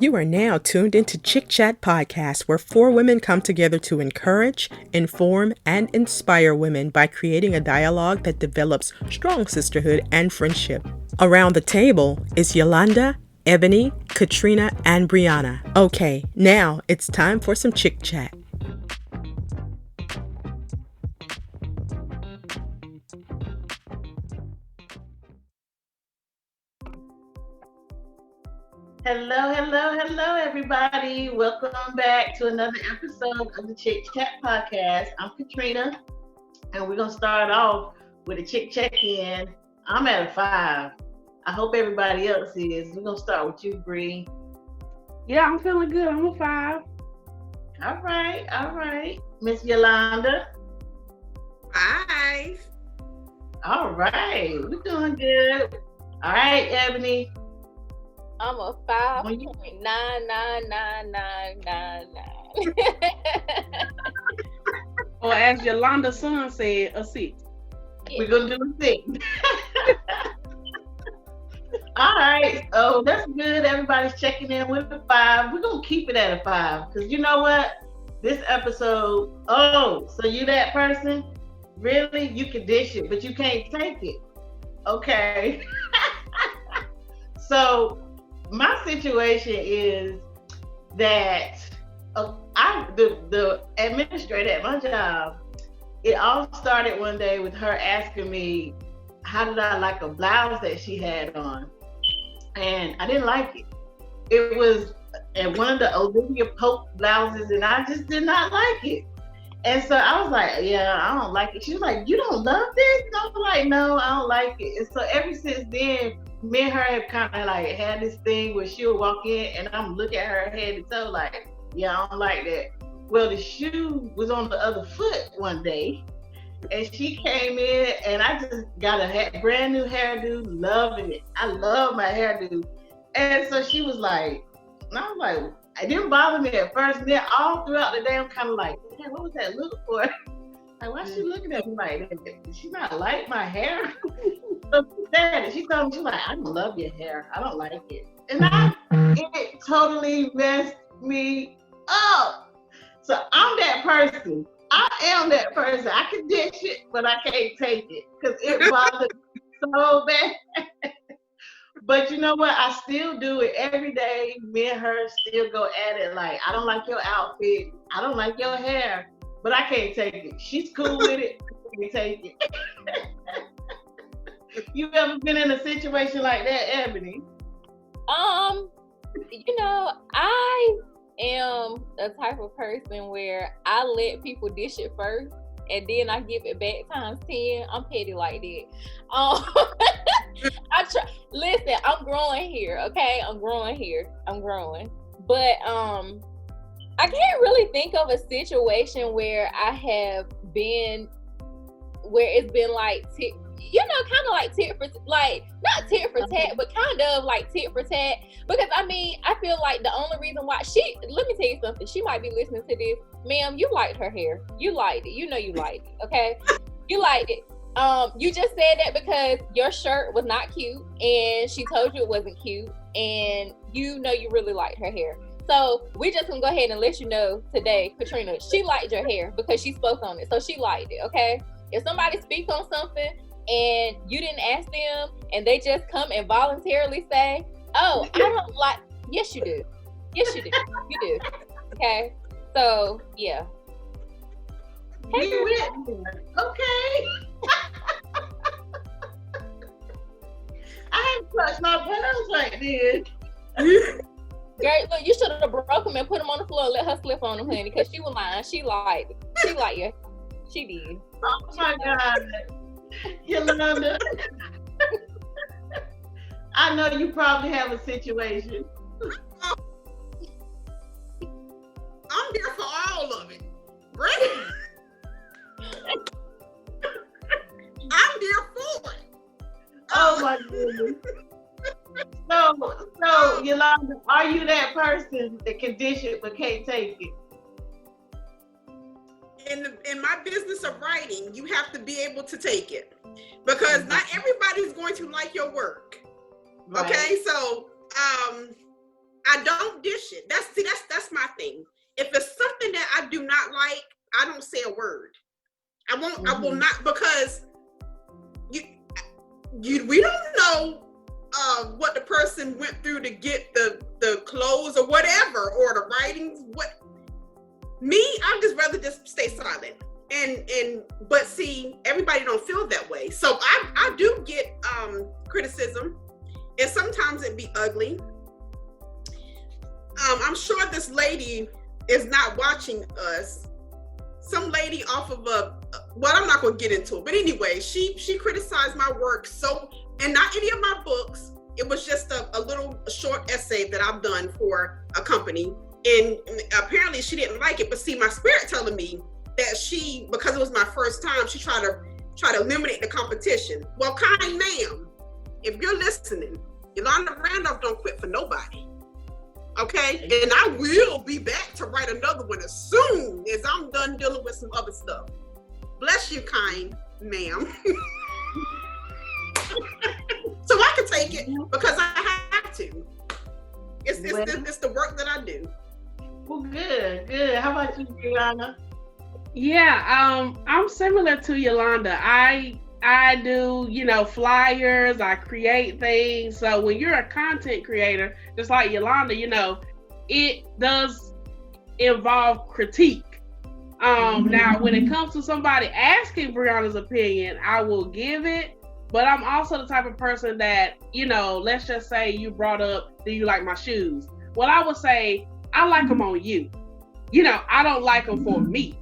You are now tuned into ChiChat Podcast, where four women come together to encourage, inform, and inspire women by creating a dialogue that develops strong sisterhood and friendship. Around the table is Yolanda, Ebony, Katrina, and Breonna. Okay, now it's time for some ChiChat. Hello, everybody. Welcome back to another episode of the ChiChat Podcast. I'm Katrina, and we're going to start off with a Chick check-in. I'm at a 5. I hope everybody else is. We're going to start with you, Bree. Yeah, I'm feeling good. I'm a 5. All right. Miss Yolanda. 5. All right. We're doing good. All right, Ebony. I'm a 5.99999. Or as Yolanda's son said, a 6. We're going to do a 6. All right. Oh, that's good. Everybody's checking in with a 5. We're going to keep it at a 5. Because you know what? This episode, so you that person? Really? You can dish it, but you can't take it. Okay. So, my situation is that the administrator at my job, it all started one day with her asking me, how did I like a blouse that she had on? And I didn't like it. It was one of the Olivia Pope blouses, and I just did not like it. And so I was like, yeah, I don't like it. She was like, you don't love this? And I was like, no, I don't like it. And so ever since then, me and her have kind of like had this thing where she'll walk in and I'm looking at her head to toe like, yeah, I don't like that. Well, the shoe was on the other foot one day, and she came in and I just got a brand new hairdo, loving it. I love my hairdo. And so she was like, and I was like, it didn't bother me at first. And then all throughout the day, I'm kind of like, hey, what was that look for? Like, why is she looking at me like that? Did she not like my hair? So she said it. She told me, she's like, I don't love your hair. I don't like it. And it totally messed me up. So I'm that person. I am that person. I can dish it, but I can't take it because it bothers me so bad. But you know what? I still do it every day. Me and her still go at it like, I don't like your outfit. I don't like your hair, but I can't take it. She's cool with it. I can't take it. You ever been in a situation like that, Ebony? I am the type of person where I let people dish it first and then I give it back times 10. I'm petty like that. Listen, I'm growing here, okay? I'm growing. But I can't really think of a situation where I have been where it's been like kind of like tit for like not tit for tat, but kind of like tit for tat. Because I feel like the only reason why let me tell you something. She might be listening to this, ma'am. You liked her hair. You liked it. You know you liked it. Okay, you liked it. You just said that because your shirt was not cute, and she told you it wasn't cute, and you know you really liked her hair. So we just gonna go ahead and let you know today, Katrina, she liked your hair because she spoke on it, so she liked it. Okay, if somebody speaks on something and you didn't ask them and they just come and voluntarily say, oh, I don't like, yes you do, you do, okay, so yeah. Okay. I ain't touched my buttons like this. Girl, look, you should have broke them and put them on the floor and let her slip on them, honey, because she was lying. She liked you. She did. Oh my God. Yolanda. I know you probably have a situation. I'm here for all of it. Right? I'm here for it. Oh my goodness. So Yolanda, are you that person that can dish it but can't take it? In my business of writing, you have to be able to take it because not everybody's going to like your work. Right. Okay, so I don't dish it. That's my thing. If it's something that I do not like, I don't say a word. I won't. I will not, because we don't know what the person went through to get the clothes or whatever, or the writings. I'd just rather just stay silent. But see, everybody don't feel that way. So I do get criticism, and sometimes it be ugly. I'm sure this lady is not watching us. Some lady off of I'm not going to get into it, but anyway, she criticized my work. And not any of my books. It was just a little short essay that I've done for a company. And apparently she didn't like it. But see, my spirit telling me that because it was my first time, she tried to eliminate the competition. Well, kind ma'am, if you're listening, Yolanda Randolph don't quit for nobody. Okay? And I will be back to write another one as soon as I'm done dealing with some other stuff. Bless you, kind ma'am. So I can take it because I have to. It's the work that I do. Well, good. How about you, Brianna? Yeah, I'm similar to Yolanda. I do, flyers, I create things. So when you're a content creator, just like Yolanda, it does involve critique. Now, when it comes to somebody asking Brianna's opinion, I will give it. But I'm also the type of person that, let's just say you brought up, do you like my shoes? Well, I would say, I like them on you. I don't like them for me.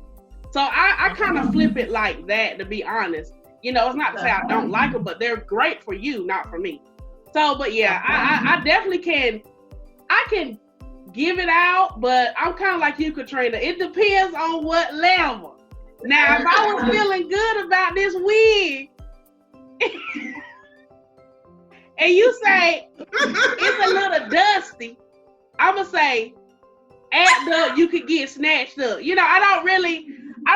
So I kind of flip it like that, to be honest. It's not to say I don't like them, but they're great for you, not for me. So, but yeah, I definitely can give it out, but I'm kind of like you, Katrina. It depends on what level. Now, if I was feeling good about this wig, and you say it's a little dusty, I'm gonna say, act up, you could get snatched up. I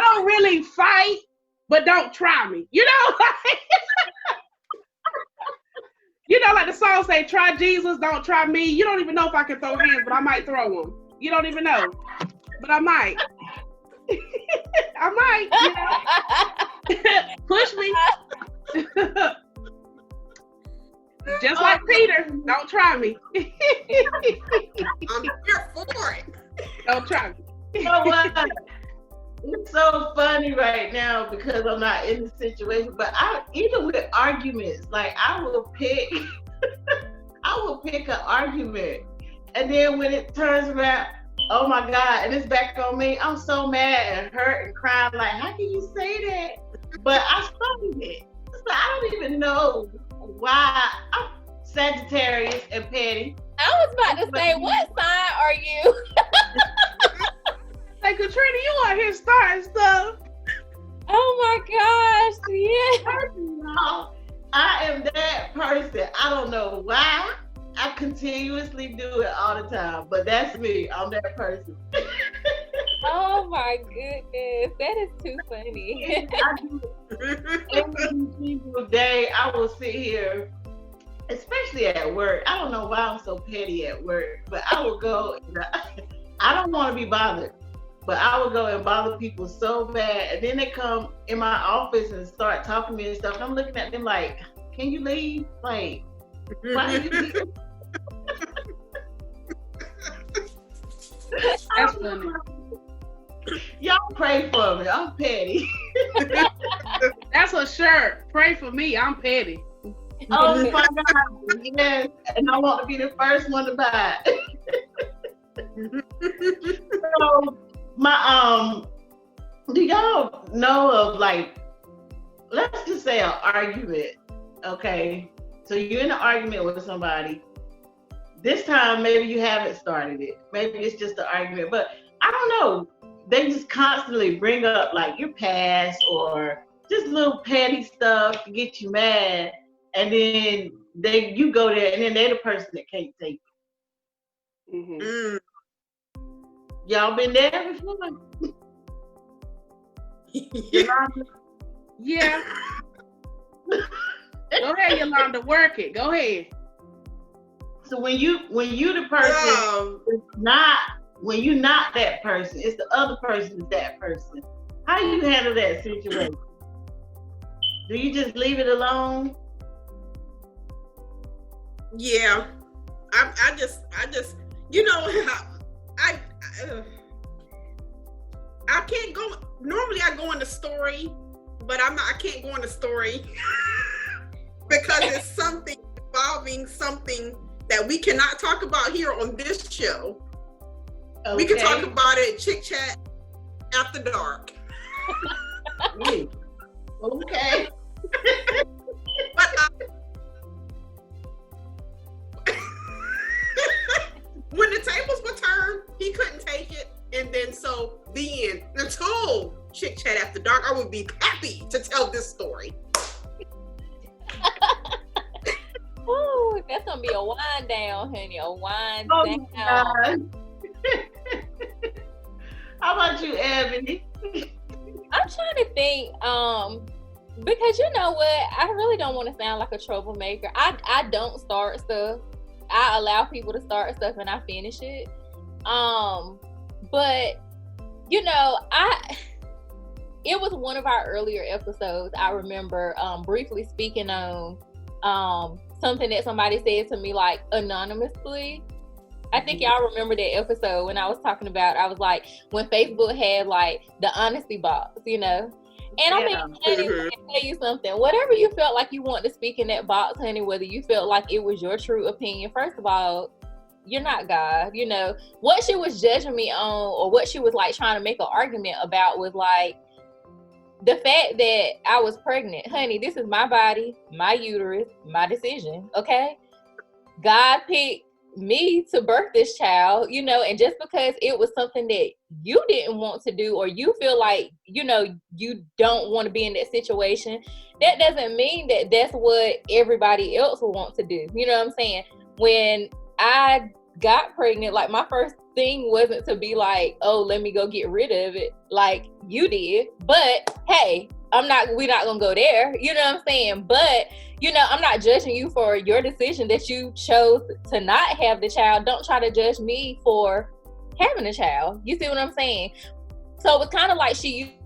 don't really fight, but don't try me. Like the song say, try Jesus, don't try me. You don't even know if I can throw hands, but I might throw them. You don't even know, but I might. I might. Push me. Just like Peter, don't try me. I'm here for it. Don't try me. You know what? It's so funny right now because I'm not in the situation, but even with arguments, like I will pick an argument, and then when it turns around, oh my God, and it's back on me, I'm so mad and hurt and crying, like, how can you say that? But I started it. So I don't even know why. I'm Sagittarius and petty. I was about to say, what sign are you? Hey, Katrina, you out here starting stuff. Oh my gosh, yeah. I am that person. I don't know why. I continuously do it all the time, but that's me. I'm that person. Oh my goodness, that is too funny. Every single day, I will sit here, especially at work. I don't know why I'm so petty at work, but I will go. I don't want to be bothered, but I will go and bother people so bad, and then they come in my office and start talking to me and stuff. And I'm looking at them like, "Can you leave? Like, why are you leaving?" That's funny. Y'all pray for me. I'm petty. That's a shirt. Pray for me. I'm petty. Oh my God. Yes. And I want to be the first one to buy it. So do y'all know of, like, let's just say an argument, okay? So you're in an argument with somebody. This time, maybe you haven't started it. Maybe it's just an argument, but I don't know. They just constantly bring up like your past or just little petty stuff to get you mad, and then you go there, and then they're the person that can't take it. Mm-hmm. Y'all been there before? Yeah. Go ahead, Yolanda. Work it. Go ahead. So when you the person, when you're not that person, it's the other person is that person. How do you handle that situation? Do you just leave it alone? Yeah, I just I can't go. Normally I go in the story, but I can't go in the story because it's something involving something that we cannot talk about here on this show. Okay. We can talk about it ChiChat After Dark. Okay. But when the tables were turned, he couldn't take it, and then so the end. Until ChiChat After Dark, I would be happy to tell this story. Ooh, that's gonna be a wind down, honey. A wind down. How about you, Ebony? I'm trying to think, because you know what, I really don't want to sound like a troublemaker. I don't start stuff. I allow people to start stuff and I finish it. But you know, it was one of our earlier episodes. I remember briefly speaking on something that somebody said to me, like, anonymously. I think y'all remember that episode when I was talking about, I was like, when Facebook had like the honesty box, you know? And I mean, honey, let me tell you something. Whatever you felt like you want to speak in that box, honey, whether you felt like it was your true opinion, first of all, you're not God, you know? What she was judging me on, or what she was like trying to make an argument about, was like, the fact that I was pregnant. Honey, this is my body, my uterus, my decision, okay? God picked me to birth this child, you know, and just because it was something that you didn't want to do, or you feel like, you know, you don't want to be in that situation, that doesn't mean that that's what everybody else will want to do. You know what I'm saying? When I got pregnant, like, my first thing wasn't to be like, oh, let me go get rid of it like you did. But hey, we're not gonna go there, you know what I'm saying? But you know, I'm not judging you for your decision that you chose to not have the child. Don't try to judge me for having a child. You see what I'm saying? So it's kind of like she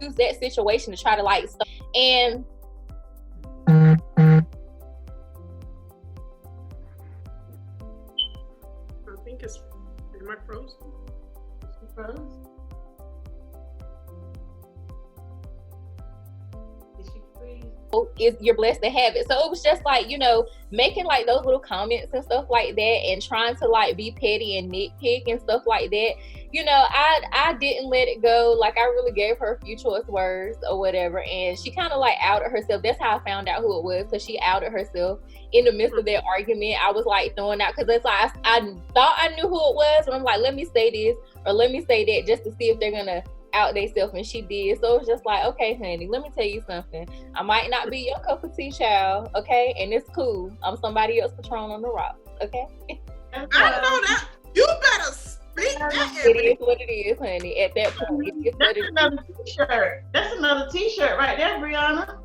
used that situation to try to like, and I think it's, am I frozen? Is she frozen? you're blessed to have it. So it was just like, you know, making like those little comments and stuff like that, and trying to like be petty and nitpick and stuff like that. You know, I didn't let it go. Like, I really gave her a few choice words or whatever, and she kind of like outed herself. That's how I found out who it was, because she outed herself in the midst of that argument. I was like throwing out, because it's like I thought I knew who it was, but I'm like, let me say this or let me say that just to see if they're gonna out themselves, and she did. So it's just like, okay, honey, let me tell you something. I might not be your cup of tea, child, okay? And it's cool. I'm somebody else Patron on the rocks, okay? I know that. You better speak that. It is what it is, honey. At that point, it is what it is. Another t-shirt. That's another t-shirt right there, Breonna.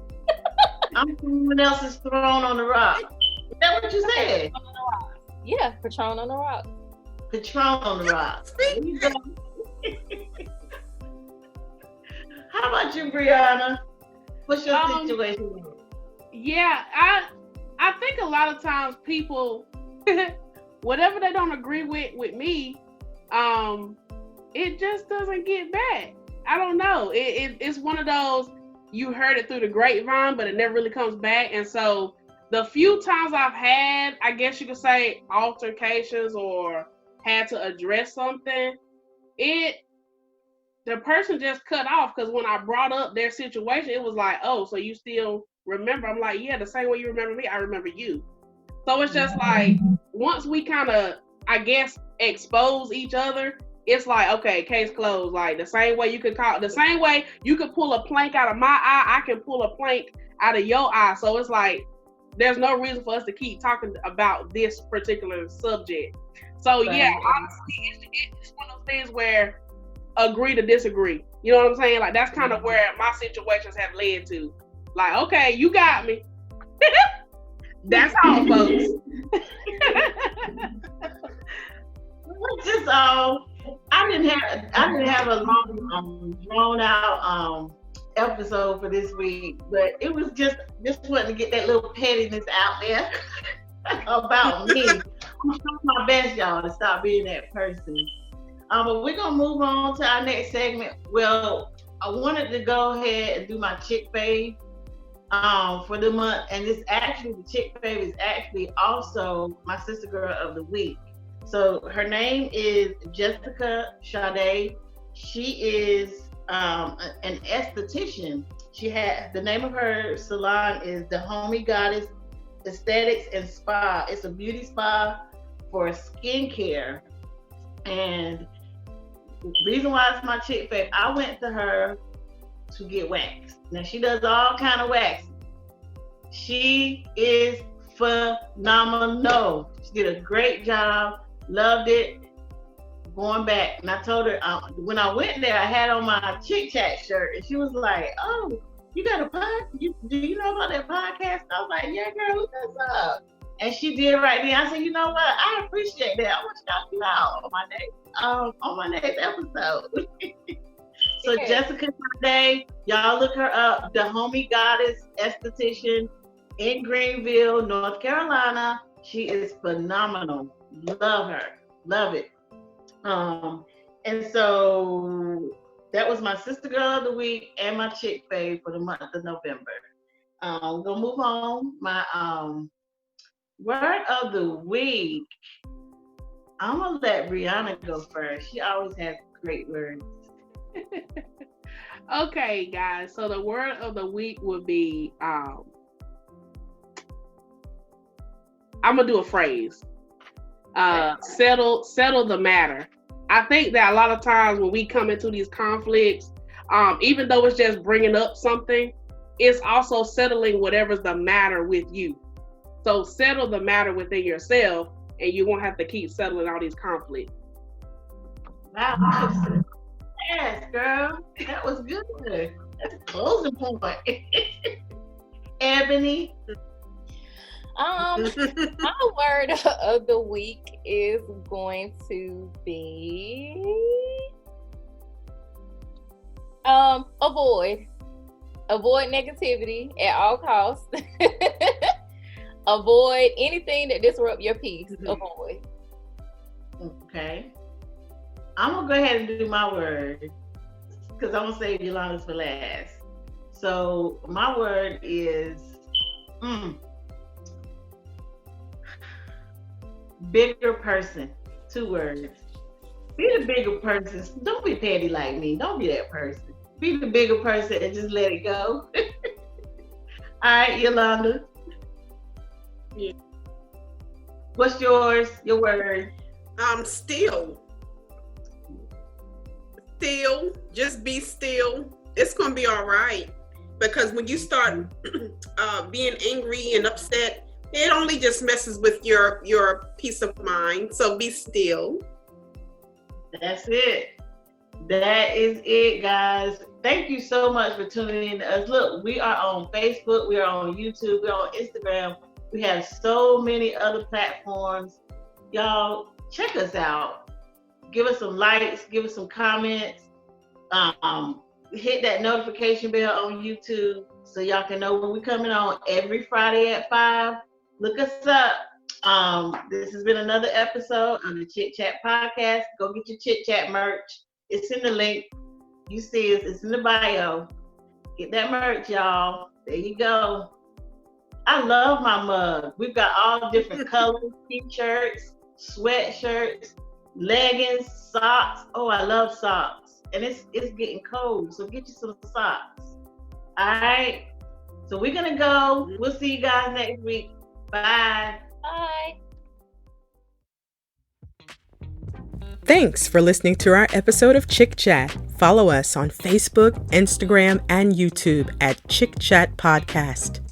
I'm someone else's throne on the rock. Is that what you said? Yeah, Patron on the rocks. Patron on the rocks. How about you, Breonna? What's your situation? Yeah, I think a lot of times people, whatever they don't agree with me, it just doesn't get back. I don't know. It's one of those, you heard it through the grapevine, but it never really comes back. And so the few times I've had, I guess you could say, altercations or had to address something, the person just cut off, because when I brought up their situation, it was like, oh, so you still remember? I'm like, yeah, the same way you remember me, I remember you. So it's just like, once we kind of, I guess, expose each other, it's like, okay, case closed. Like, the same way you could pull a plank out of my eye, I can pull a plank out of your eye. So it's like, there's no reason for us to keep talking about this particular subject. So yeah, honestly, it's one of those things where agree to disagree. You know what I'm saying? Like, that's kind of where my situations have led to. Like, okay, you got me. That's all, folks. Just I didn't have a long drawn out episode for this week, but it was just wanting to get that little pettiness out there about me. I'm trying my best, y'all, to stop being that person. But we're gonna move on to our next segment. Well, I wanted to go ahead and do my chick fave for the month, and the chick fave is actually also my sister girl of the week. So her name is Jessica Sade. She is an esthetician. The name of her salon is the Homie Goddess Aesthetics and Spa. It's a beauty spa for skincare. And the reason why it's my chick fave, I went to her to get waxed. Now she does all kind of wax. She is phenomenal. She did a great job. Loved it. Going back, and I told her when I went there, I had on my ChiChat shirt, and she was like, "Oh, you got a podcast? Do you know about that podcast?" I was like, "Yeah, girl, look us up." And she did right then. I said, "You know what? I appreciate that. I want you to out on my next episode." So yeah. Jessica Sade, y'all look her up. The Homie Goddess Esthetician in Greenville, North Carolina. She is phenomenal. Love her. Love it. And so that was my sister girl of the week and my chick fave for the month of November. We're gonna move on. My word of the week. I'm gonna let Breonna go first. She always has great words. Okay, guys. So the word of the week would be I'm gonna do a phrase. Settle the matter. I think that a lot of times when we come into these conflicts, even though it's just bringing up something, it's also settling whatever's the matter with you. So settle the matter within yourself, and you won't have to keep settling all these conflicts. Wow. Yes, girl. That was good. That's a closing point. Ebony. My word of the week is going to be avoid negativity at all costs. Avoid anything that disrupt your peace. Avoid. Okay. I'm gonna go ahead and do my word because I'm gonna save Yolanda's for last. So my word is bigger person. 2 words. Be the bigger person. Don't be petty like me. Don't be that person. Be the bigger person and just let it go. All right, Yolanda. Yeah. What's yours? Your word? Still. Just be still. It's gonna be all right. Because when you start being angry and upset, it only just messes with your peace of mind. So be still. That's it. That is it, guys. Thank you so much for tuning in to us. Look, we are on Facebook, we are on YouTube, we're on Instagram. We have so many other platforms. Y'all, check us out. Give us some likes, give us some comments. Hit that notification bell on YouTube so y'all can know when we're coming on every Friday at 5. Look us up. This has been another episode of the ChiChat Podcast. Go get your ChiChat merch. It's in the link. You see it. It's in the bio. Get that merch, y'all. There you go. I love my mug. We've got all different colors, t-shirts, sweatshirts, leggings, socks. Oh, I love socks. And it's getting cold, so get you some socks. All right. So we're going to go. We'll see you guys next week. Bye. Bye. Thanks for listening to our episode of ChiChat. Follow us on Facebook, Instagram, and YouTube at ChiChat Podcast.